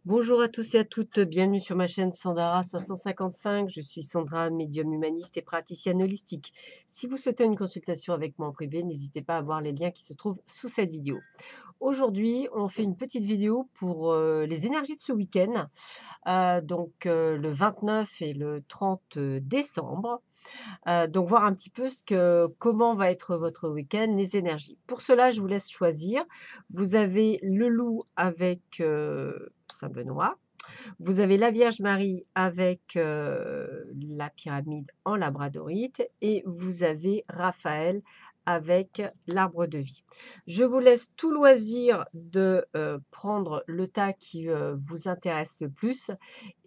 Bonjour à tous et à toutes, bienvenue sur ma chaîne Sandara 555. Je suis Sandra, médium humaniste et praticienne holistique. Si vous souhaitez une consultation avec moi en privé, n'hésitez pas à voir les liens qui se trouvent sous cette vidéo. Aujourd'hui, on fait une petite vidéo pour les énergies de ce week-end, le 29 et le 30 décembre. Donc voir un petit peu comment va être votre week-end, les énergies. Pour cela, je vous laisse choisir. Vous avez le loup avec Saint-Benoît. Vous avez la Vierge Marie avec la pyramide en labradorite et vous avez Raphaël avec l'arbre de vie. Je vous laisse tout loisir de prendre le tas qui vous intéresse le plus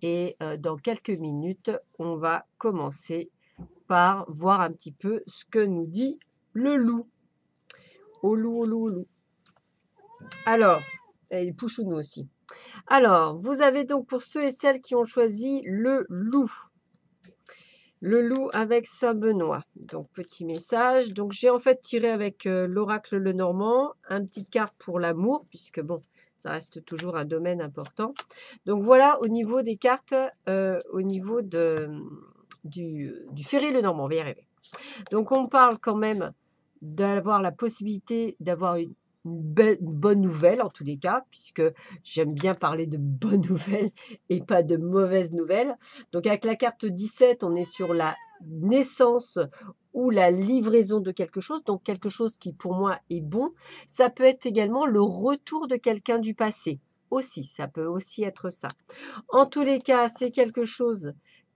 et dans quelques minutes, on va commencer par voir un petit peu ce que nous dit le loup. Au loup, au loup, au loup. Alors, et Pouchounou aussi. Alors, vous avez donc pour ceux et celles qui ont choisi le loup. Le loup avec Saint-Benoît. Donc, petit message. Donc, j'ai en fait tiré avec l'oracle Lenormand, une petite carte pour l'amour, puisque bon, ça reste toujours un domaine important. Donc, voilà au niveau des cartes, au niveau du Ferré Lenormand. On va y arriver. Donc, on parle quand même d'avoir la possibilité d'avoir une bonne nouvelle, en tous les cas, puisque j'aime bien parler de bonnes nouvelles et pas de mauvaises nouvelles. Donc, avec la carte 17, on est sur la naissance ou la livraison de quelque chose, donc quelque chose qui pour moi est bon. Ça peut être également le retour de quelqu'un du passé. Aussi, ça peut aussi être ça. En tous les cas, c'est quelque chose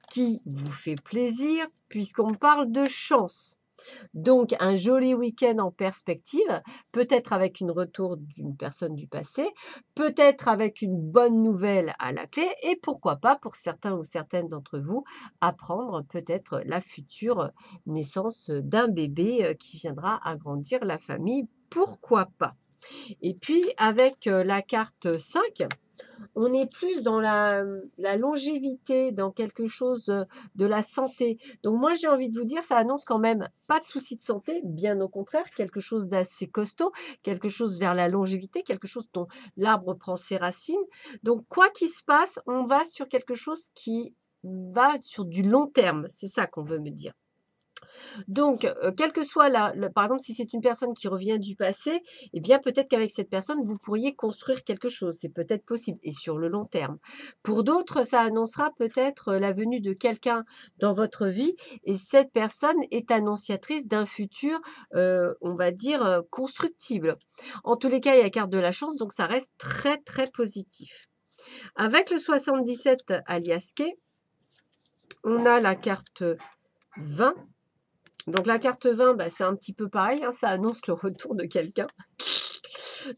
qui vous fait plaisir, puisqu'on parle de chance. Donc, un joli week-end en perspective, peut-être avec une retour d'une personne du passé, peut-être avec une bonne nouvelle à la clé, et pourquoi pas, pour certains ou certaines d'entre vous, apprendre peut-être la future naissance d'un bébé qui viendra agrandir la famille. Pourquoi pas? Et puis, avec la carte 5, on est plus dans la longévité, dans quelque chose de la santé. Donc moi, j'ai envie de vous dire, ça annonce quand même pas de souci de santé, bien au contraire, quelque chose d'assez costaud, quelque chose vers la longévité, quelque chose dont l'arbre prend ses racines. Donc quoi qu'il se passe, on va sur quelque chose qui va sur du long terme. C'est ça qu'on veut me dire. Donc, quelle que soit par exemple, si c'est une personne qui revient du passé, eh bien, peut-être qu'avec cette personne, vous pourriez construire quelque chose. C'est peut-être possible et sur le long terme. Pour d'autres, ça annoncera peut-être la venue de quelqu'un dans votre vie et cette personne est annonciatrice d'un futur, on va dire, constructible. En tous les cas, il y a la carte de la chance, donc ça reste très, très positif. Avec le 77 alias K, on a la carte 20. Donc la carte 20, bah, c'est un petit peu pareil, hein, ça annonce le retour de quelqu'un.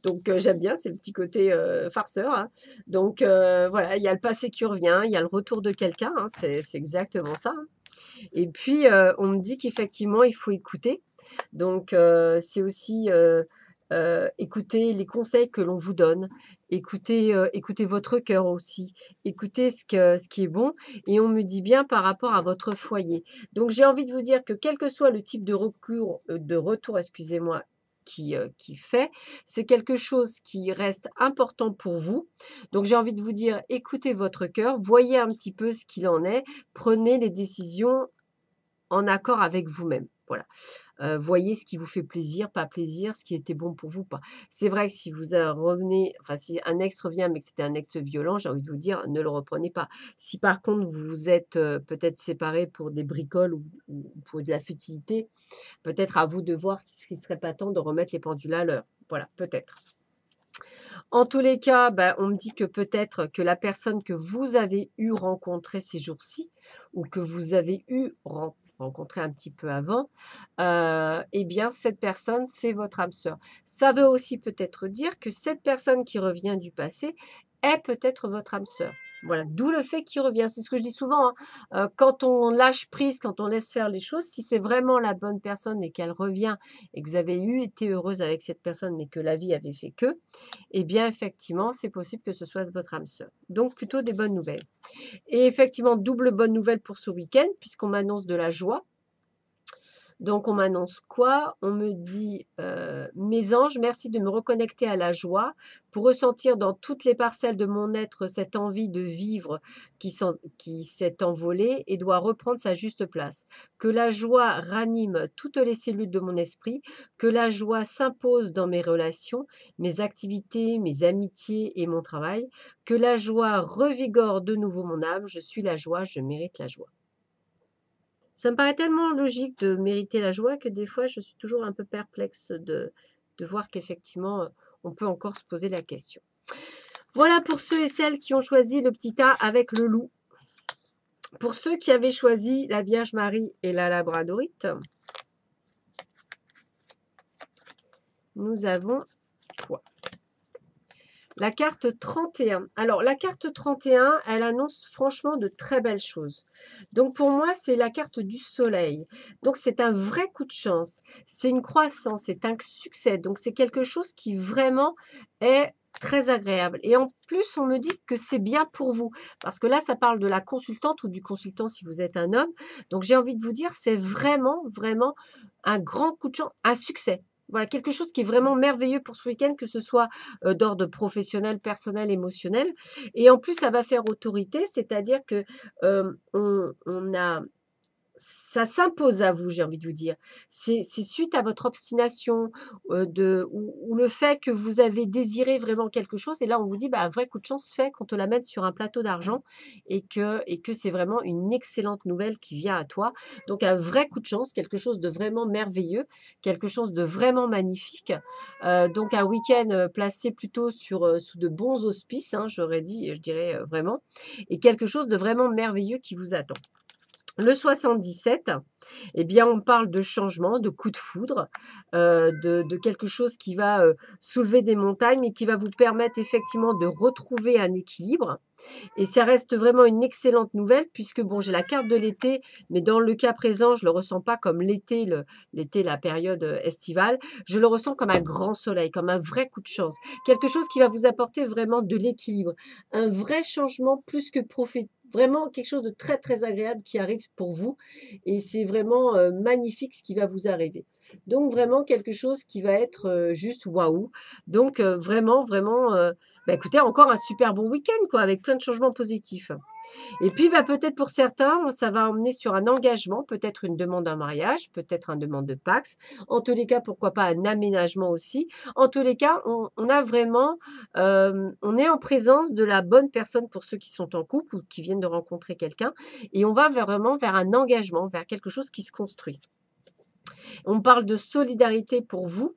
Donc j'aime bien, c'est le petit côté farceur, hein. Donc voilà, il y a le passé qui revient, il y a le retour de quelqu'un, hein, c'est exactement ça, hein. Et puis on me dit qu'effectivement, il faut écouter. Donc c'est aussi écouter les conseils que l'on vous donne, écoutez votre cœur aussi, écoutez ce qui est bon. Et on me dit bien par rapport à votre foyer. Donc j'ai envie de vous dire que quel que soit le type de retour, excusez-moi, qui fait, c'est quelque chose qui reste important pour vous. Donc j'ai envie de vous dire, écoutez votre cœur, voyez un petit peu ce qu'il en est, prenez les décisions en accord avec vous-même. Voilà. Voyez ce qui vous fait plaisir, pas plaisir, ce qui était bon pour vous, pas. C'est vrai que si vous revenez, enfin si un ex revient, mais que c'était un ex violent, j'ai envie de vous dire, ne le reprenez pas. Si par contre vous vous êtes peut-être séparés pour des bricoles ou pour de la futilité, peut-être à vous de voir s'il ne serait pas temps de remettre les pendules à l'heure. Voilà, peut-être. En tous les cas, bah, on me dit que peut-être que la personne que vous avez eu rencontrée ces jours-ci, ou que vous avez eu rencontré un petit peu avant, eh bien, cette personne, c'est votre âme sœur. Ça veut aussi peut-être dire que cette personne qui revient du passé est peut-être votre âme sœur. Voilà, d'où le fait qu'il revient. C'est ce que je dis souvent, hein. Quand on lâche prise, quand on laisse faire les choses, si c'est vraiment la bonne personne et qu'elle revient et que vous avez été heureuse avec cette personne, mais que la vie avait fait que, eh bien, effectivement, c'est possible que ce soit votre âme sœur. Donc, plutôt des bonnes nouvelles. Et effectivement, double bonne nouvelle pour ce week-end, puisqu'on m'annonce de la joie. Donc on m'annonce quoi? On me dit, «Mes anges, merci de me reconnecter à la joie pour ressentir dans toutes les parcelles de mon être cette envie de vivre qui s'est envolée et doit reprendre sa juste place. Que la joie ranime toutes les cellules de mon esprit, que la joie s'impose dans mes relations, mes activités, mes amitiés et mon travail, que la joie revigore de nouveau mon âme. Je suis la joie, je mérite la joie.» Ça me paraît tellement logique de mériter la joie que des fois je suis toujours un peu perplexe de voir qu'effectivement, on peut encore se poser la question. Voilà pour ceux et celles qui ont choisi le petit A avec le loup. Pour ceux qui avaient choisi la Vierge Marie et la Labradorite, nous avons quoi? La carte 31. Alors, la carte 31, elle annonce franchement de très belles choses. Donc, pour moi, c'est la carte du soleil. Donc, c'est un vrai coup de chance. C'est une croissance, c'est un succès. Donc, c'est quelque chose qui vraiment est très agréable. Et en plus, on me dit que c'est bien pour vous. Parce que là, ça parle de la consultante ou du consultant si vous êtes un homme. Donc, j'ai envie de vous dire, c'est vraiment, vraiment un grand coup de chance, un succès. Voilà, quelque chose qui est vraiment merveilleux pour ce week-end, que ce soit d'ordre professionnel, personnel, émotionnel. Et en plus, ça va faire autorité, c'est-à-dire que on a ça s'impose à vous, j'ai envie de vous dire. C'est suite à votre obstination, ou le fait que vous avez désiré vraiment quelque chose et là, on vous dit: «Bah, un vrai coup de chance fait qu'on te l'amène sur un plateau d'argent et que c'est vraiment une excellente nouvelle qui vient à toi». Donc un vrai coup de chance, quelque chose de vraiment merveilleux, quelque chose de vraiment magnifique. Donc un week-end, placé plutôt sous de bons auspices, hein, j'aurais dit, je dirais, vraiment et quelque chose de vraiment merveilleux qui vous attend. Le 77, eh bien, on parle de changement, de coup de foudre, de quelque chose qui va, soulever des montagnes, mais qui va vous permettre effectivement de retrouver un équilibre et ça reste vraiment une excellente nouvelle puisque bon, j'ai la carte de l'été, mais dans le cas présent, je le ressens pas comme l'été, la période, estivale. Je le ressens comme un grand soleil, comme un vrai coup de chance. Quelque chose qui va vous apporter vraiment de l'équilibre. Un vrai changement plus que vraiment quelque chose de très, très agréable qui arrive pour vous et c'est vraiment, magnifique ce qui va vous arriver. Donc vraiment quelque chose qui va être, juste waouh. Donc, vraiment, vraiment, bah, écoutez, encore un super bon week-end, quoi, avec plein de changements positifs. Et puis, bah, peut-être pour certains, ça va emmener sur un engagement, peut-être une demande en mariage, peut-être une demande de Pacs. En tous les cas, pourquoi pas un aménagement aussi. En tous les cas, on a vraiment, on est en présence de la bonne personne pour ceux qui sont en couple ou qui viennent de rencontrer quelqu'un. Et on va vraiment vers un engagement, vers quelque chose qui se construit. On parle de solidarité pour vous.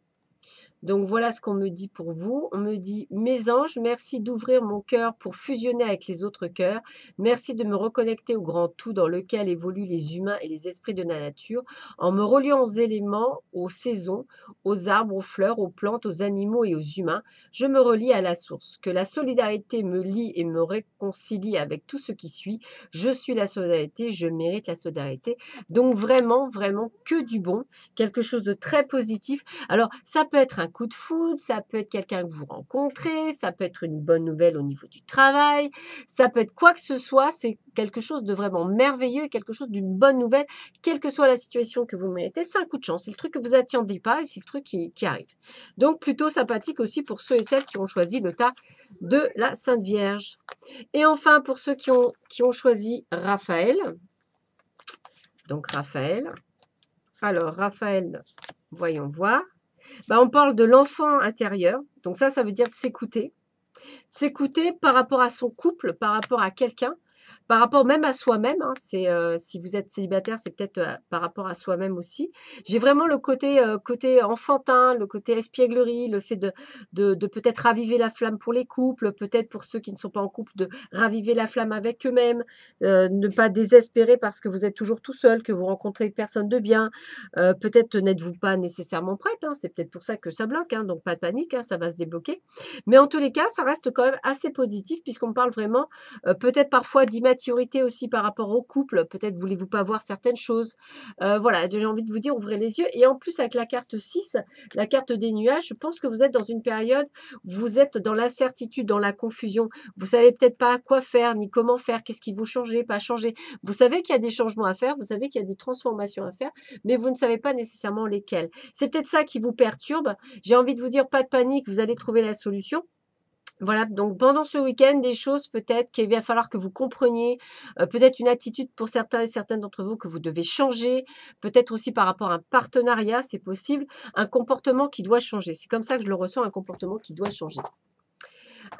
Donc voilà ce qu'on me dit pour vous. On me dit: «Mes anges, merci d'ouvrir mon cœur pour fusionner avec les autres cœurs. Merci de me reconnecter au grand tout dans lequel évoluent les humains et les esprits de la nature, en me reliant aux éléments, aux saisons, aux arbres, aux fleurs, aux plantes, aux animaux et aux humains. Je me relie à la source. Que la solidarité me lie et me réconcilie avec tout ce qui suit. Je suis la solidarité, je mérite la solidarité.» Donc vraiment, vraiment que du bon, quelque chose de très positif. Alors, ça peut être un coup de foudre, ça peut être quelqu'un que vous rencontrez, ça peut être une bonne nouvelle au niveau du travail, ça peut être quoi que ce soit, c'est quelque chose de vraiment merveilleux, quelque chose d'une bonne nouvelle, quelle que soit la situation que vous méritez, c'est un coup de chance, c'est le truc que vous attendiez pas et c'est le truc qui arrive. Donc, plutôt sympathique aussi pour ceux et celles qui ont choisi le tas de la Sainte Vierge. Et enfin, pour ceux qui ont choisi Raphaël, donc Raphaël, alors Raphaël, voyons voir. Bah, on parle de l'enfant intérieur. Donc ça veut dire de s'écouter. S'écouter par rapport à son couple, par rapport à quelqu'un, par rapport même à soi-même, hein. C'est, si vous êtes célibataire, c'est peut-être, par rapport à soi-même aussi. J'ai vraiment le côté enfantin, le côté espièglerie, le fait de peut-être raviver la flamme pour les couples, peut-être pour ceux qui ne sont pas en couple, de raviver la flamme avec eux-mêmes, ne pas désespérer parce que vous êtes toujours tout seul, que vous rencontrez personne de bien. Peut-être n'êtes-vous pas nécessairement prête, hein, c'est peut-être pour ça que ça bloque, hein, donc pas de panique, hein, ça va se débloquer. Mais en tous les cas, ça reste quand même assez positif puisqu'on parle vraiment, peut-être parfois d'immaturité aussi par rapport au couple. Peut-être voulez-vous pas voir certaines choses. Voilà, j'ai envie de vous dire, ouvrez les yeux. Et en plus, avec la carte 6, la carte des nuages, je pense que vous êtes dans une période où vous êtes dans l'incertitude, dans la confusion. Vous savez peut-être pas quoi faire, ni comment faire, qu'est-ce qui vous change, pas changer. Vous savez qu'il y a des changements à faire, vous savez qu'il y a des transformations à faire, mais vous ne savez pas nécessairement lesquelles. C'est peut-être ça qui vous perturbe. J'ai envie de vous dire, pas de panique, vous allez trouver la solution. Voilà, donc pendant ce week-end, des choses peut-être qu'il va falloir que vous compreniez, peut-être une attitude pour certains et certaines d'entre vous que vous devez changer, peut-être aussi par rapport à un partenariat, c'est possible, un comportement qui doit changer. C'est comme ça que je le ressens, un comportement qui doit changer.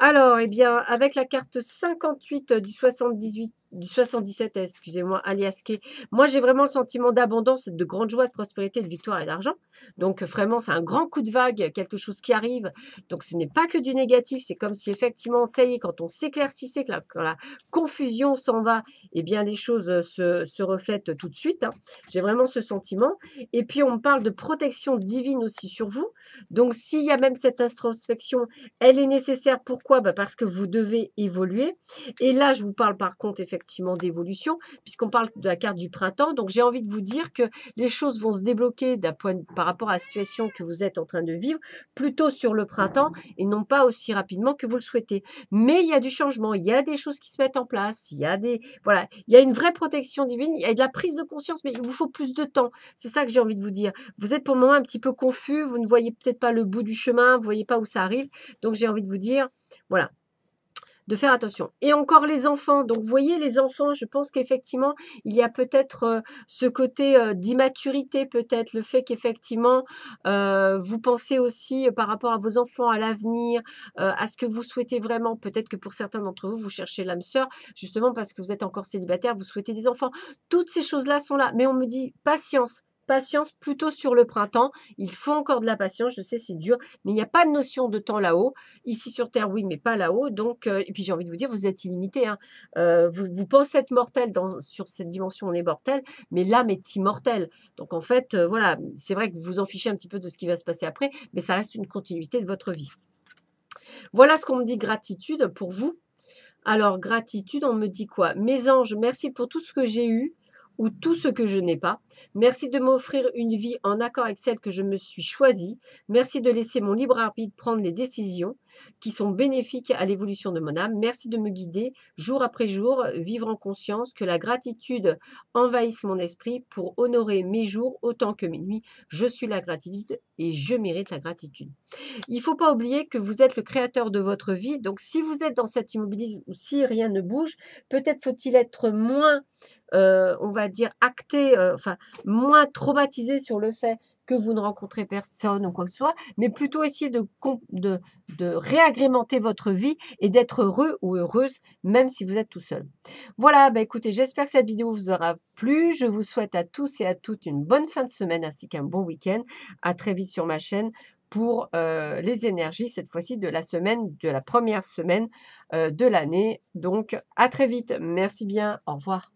Alors, eh bien, avec la carte 58 du 78, du 77, excusez-moi, alias K, moi j'ai vraiment le sentiment d'abondance, de grande joie, de prospérité, de victoire et d'argent. Donc vraiment, c'est un grand coup de vague, quelque chose qui arrive. Donc ce n'est pas que du négatif, c'est comme si effectivement, ça y est, quand on s'éclaircissait, quand la confusion s'en va, eh bien les choses se reflètent tout de suite, hein. J'ai vraiment ce sentiment. Et puis on me parle de protection divine aussi sur vous. Donc s'il y a même cette introspection, elle est nécessaire. Pourquoi? Bah, parce que vous devez évoluer. Et là, je vous parle par contre effectivement d'évolution, puisqu'on parle de la carte du printemps. Donc, j'ai envie de vous dire que les choses vont se débloquer par rapport à la situation que vous êtes en train de vivre, plutôt sur le printemps et non pas aussi rapidement que vous le souhaitez. Mais il y a du changement, il y a des choses qui se mettent en place, il y a voilà, il y a une vraie protection divine, il y a de la prise de conscience, mais il vous faut plus de temps. C'est ça que j'ai envie de vous dire. Vous êtes pour le moment un petit peu confus, vous ne voyez peut-être pas le bout du chemin, vous ne voyez pas où ça arrive. Donc, j'ai envie de vous dire, voilà, de faire attention. Et encore les enfants. Donc, vous voyez, les enfants, je pense qu'effectivement, il y a peut-être ce côté d'immaturité, peut-être le fait qu'effectivement, vous pensez aussi par rapport à vos enfants, à l'avenir, à ce que vous souhaitez vraiment. Peut-être que pour certains d'entre vous, vous cherchez l'âme sœur, justement parce que vous êtes encore célibataire, vous souhaitez des enfants. Toutes ces choses-là sont là. Mais on me dit patience. Patience plutôt sur le printemps. Il faut encore de la patience. Je sais, c'est dur, mais il n'y a pas de notion de temps là-haut. Ici sur Terre, oui, mais pas là-haut. Donc, et puis j'ai envie de vous dire, vous êtes illimité, hein. Vous pensez être mortel sur cette dimension, on est mortel, mais l'âme est immortelle. Donc en fait, voilà, c'est vrai que vous vous en fichez un petit peu de ce qui va se passer après, mais ça reste une continuité de votre vie. Voilà ce qu'on me dit gratitude pour vous. Alors, gratitude, on me dit quoi? Mes anges, merci pour tout ce que j'ai eu ou tout ce que je n'ai pas. Merci de m'offrir une vie en accord avec celle que je me suis choisie. Merci de laisser mon libre arbitre prendre les décisions qui sont bénéfiques à l'évolution de mon âme. Merci de me guider jour après jour, vivre en conscience, que la gratitude envahisse mon esprit pour honorer mes jours autant que mes nuits. Je suis la gratitude et je mérite la gratitude. Il ne faut pas oublier que vous êtes le créateur de votre vie. Donc, si vous êtes dans cet immobilisme ou si rien ne bouge, peut-être faut-il être moins, on va dire, acté, enfin, moins traumatisé sur le fait que vous ne rencontrez personne ou quoi que ce soit, mais plutôt essayer de réagrémenter votre vie et d'être heureux ou heureuse, même si vous êtes tout seul. Voilà, bah écoutez, j'espère que cette vidéo vous aura plu. Je vous souhaite à tous et à toutes une bonne fin de semaine ainsi qu'un bon week-end. À très vite sur ma chaîne pour les énergies, cette fois-ci de la semaine, de la première semaine de l'année. Donc, à très vite. Merci bien. Au revoir.